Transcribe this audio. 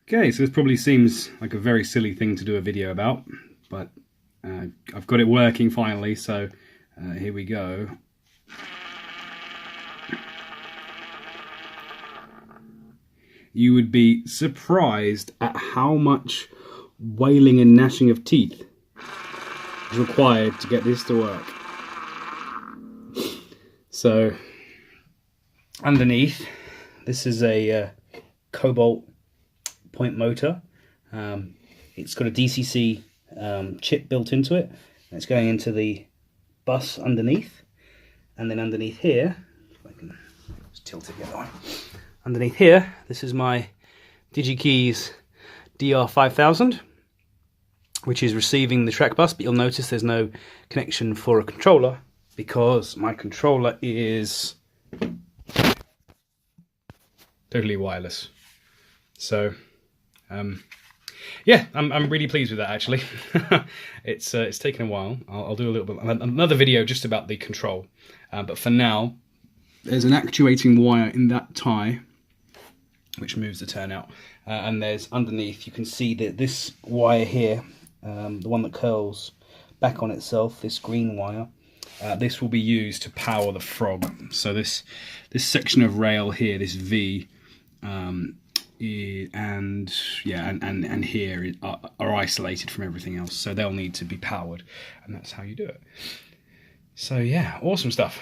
Okay, so this probably seems like a very silly thing to do a video about, but I've got it working finally, so here we go. You would be surprised at how much wailing and gnashing of teeth is required to get this to work. So, underneath, this is a cobalt point motor. It's got a DCC chip built into it. It's going into the bus underneath, and then underneath here, if I can just tilt it the other way. Underneath here, this is my DigiKeys DR5000, which is receiving the track bus, but you'll notice there's no connection for a controller because my controller is totally wireless. So yeah, I'm really pleased with that actually. It's taken a while. I'll do a little bit another video just about the control, but for now there's an actuating wire in that tie which moves the turnout, and there's underneath, you can see that this wire here, the one that curls back on itself, this green wire, this will be used to power the frog. So this section of rail here, this V, and here are isolated from everything else, so they'll need to be powered, and that's how you do it. So yeah, awesome stuff.